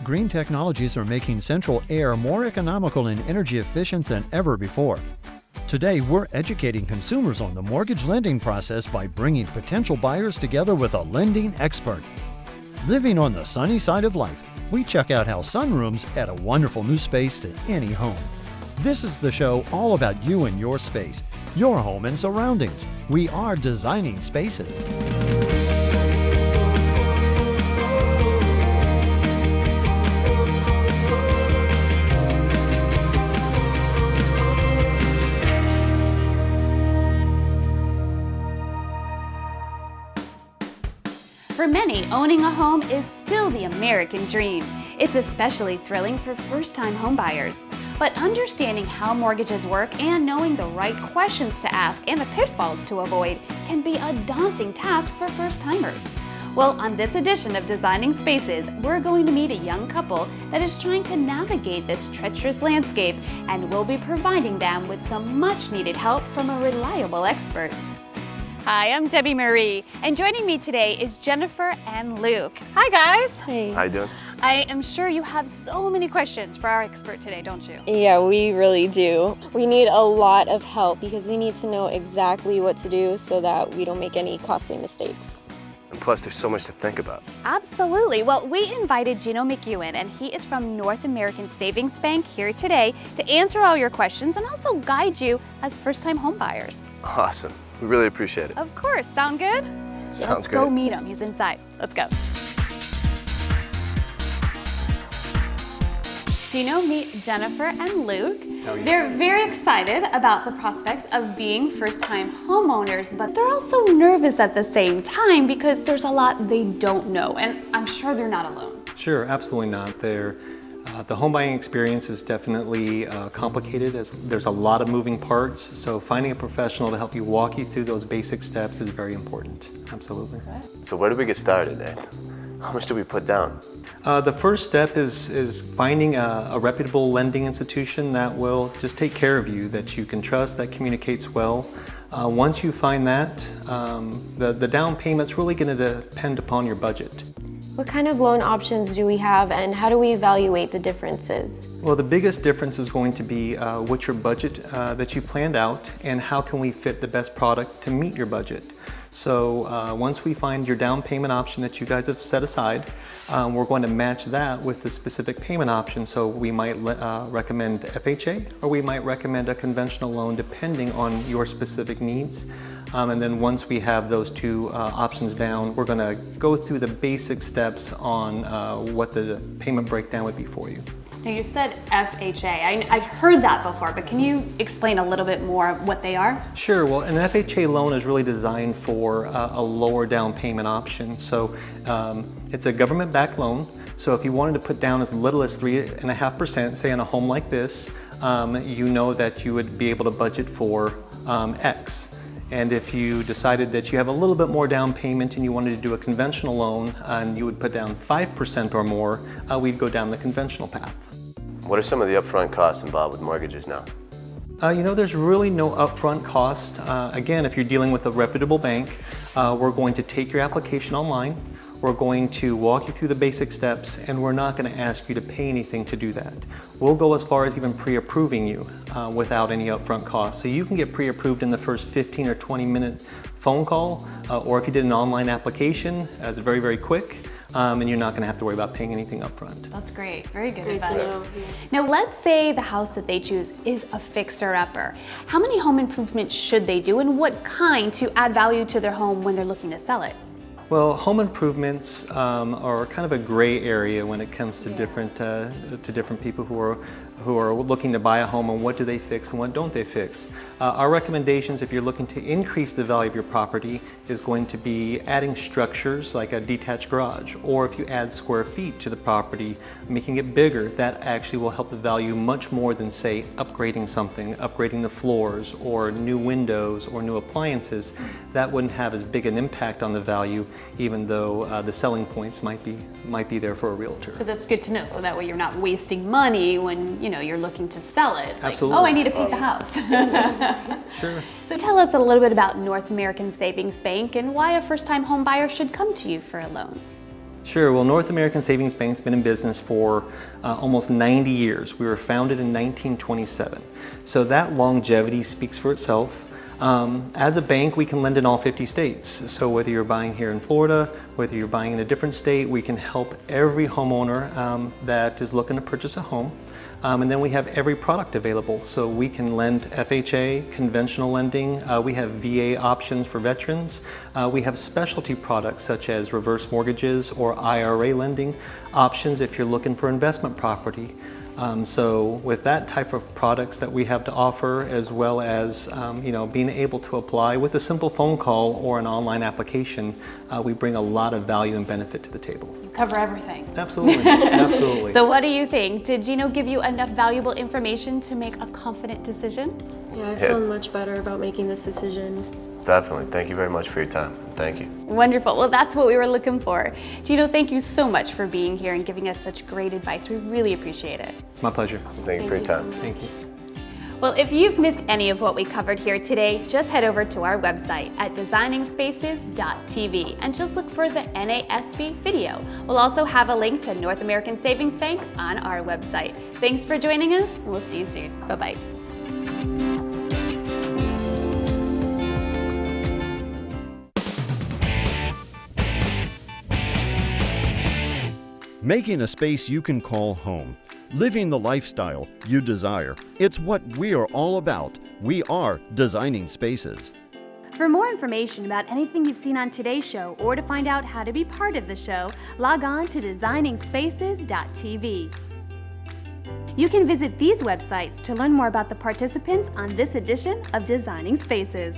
Green technologies are making central air more economical and energy efficient than ever before. Today, we're educating consumers on the mortgage lending process by bringing potential buyers together with a lending expert. Living on the sunny side of life, we check out how sunrooms add a wonderful new space to any home. This is the show all about you and your space, your home and surroundings. We are designing spaces. For many, owning a home is still the American dream. It's especially thrilling for first-time homebuyers. But understanding how mortgages work and knowing the right questions to ask and the pitfalls to avoid can be a daunting task for first-timers. Well, on this edition of Designing Spaces, we're going to meet a young couple that is trying to navigate this treacherous landscape, and we'll be providing them with some much-needed help from a reliable expert. Hi, I'm Debi Marie, and joining me today is Jennifer and Luke. Hi, guys. Hey. How you doing? I am sure you have so many questions for our expert today, don't you? Yeah, we really do. We need a lot of help because we need to know exactly what to do so that we don't make any costly mistakes. And plus, there's so much to think about. Absolutely. Well, we invited Geno McEwen, and he is from North American Savings Bank here today to answer all your questions and also guide you as first-time homebuyers. Awesome. We really appreciate it. Of course. Sound good? Sounds Let's good. go meet him. He's inside. Let's go. Geno, meet Jennifer and Luke. They're very excited about the prospects of being first-time homeowners, but they're also nervous at the same time because there's a lot they don't know, and I'm sure they're not alone. Sure, absolutely not. The home buying experience is definitely complicated as there's a lot of moving parts, so finding a professional to help you walk you through those basic steps is very important. Absolutely. So where do we get started, Ed? How much do we put down? The first step is finding a reputable lending institution that will just take care of you, that you can trust, that communicates well. Once you find that, the down payment's really going to depend upon your budget. What kind of loan options do we have and how do we evaluate the differences? Well, the biggest difference is going to be what's your budget that you planned out and how can we fit the best product to meet your budget. So once we find your down payment option that you guys have set aside, we're going to match that with the specific payment option. So we might recommend FHA or we might recommend a conventional loan depending on your specific needs. And then once we have those two options down, we're going to go through the basic steps on what the payment breakdown would be for you. Now you said FHA. I've heard that before, but can you explain a little bit more what they are? Sure. Well, an FHA loan is really designed for a lower down payment option. So it's a government-backed loan. So if you wanted to put down as little as 3.5%, say on a home like this, you know that you would be able to budget for X. And if you decided that you have a little bit more down payment and you wanted to do a conventional loan and you would put down 5% or more, we'd go down the conventional path. What are some of the upfront costs involved with mortgages now? There's really no upfront cost. Again, if you're dealing with a reputable bank, we're going to take your application online. We're going to walk you through the basic steps, and we're not going to ask you to pay anything to do that. We'll go as far as even pre-approving you without any upfront costs. So you can get pre-approved in the first 15 or 20-minute phone call, or if you did an online application, it's very, very quick, and you're not going to have to worry about paying anything upfront. That's great. Very good Great to advice. know. Now, let's say the house that they choose is a fixer-upper. How many home improvements should they do, and what kind to add value to their home when they're looking to sell it? Well, home improvements are kind of a gray area when it comes to different people who are looking to buy a home and what do they fix and what don't they fix. Our recommendations, if you're looking to increase the value of your property, is going to be adding structures like a detached garage, or if you add square feet to the property, making it bigger, that actually will help the value much more than, say, upgrading something, upgrading the floors or new windows or new appliances. That wouldn't have as big an impact on the value, even though the selling points might be there for a realtor. So that's good to know, so that way you're not wasting money when you're looking to sell it. Like, Absolutely. oh, I need to paint the house. Sure. So tell us a little bit about North American Savings Bank and why a first-time home buyer should come to you for a loan. Sure. Well, North American Savings Bank's been in business for almost 90 years. We were founded in 1927. So that longevity speaks for itself. As a bank, we can lend in all 50 states. So whether you're buying here in Florida, whether you're buying in a different state, we can help every homeowner that is looking to purchase a home. And then we have every product available. So we can lend FHA, conventional lending. We have VA options for veterans. We have specialty products such as reverse mortgages or IRA lending options if you're looking for investment property. So with that type of products that we have to offer, as well as being able to apply with a simple phone call or an online application, we bring a lot of value and benefit to the table. You cover everything. Absolutely, absolutely. So what do you think? Did Geno give you enough valuable information to make a confident decision? Yeah, I feel much better about making this decision. Definitely. Thank you very much for your time. Thank you. Wonderful. Well, that's what we were looking for. Geno, thank you so much for being here and giving us such great advice. We really appreciate it. My pleasure. Thank you for your time. Thank you. Well, if you've missed any of what we covered here today, just head over to our website at designingspaces.tv and just look for the NASB video. We'll also have a link to North American Savings Bank on our website. Thanks for joining us, and we'll see you soon. Bye-bye. Making a space you can call home. Living the lifestyle you desire. It's what we are all about. We are Designing Spaces. For more information about anything you've seen on today's show or to find out how to be part of the show, log on to designingspaces.tv. You can visit these websites to learn more about the participants on this edition of Designing Spaces.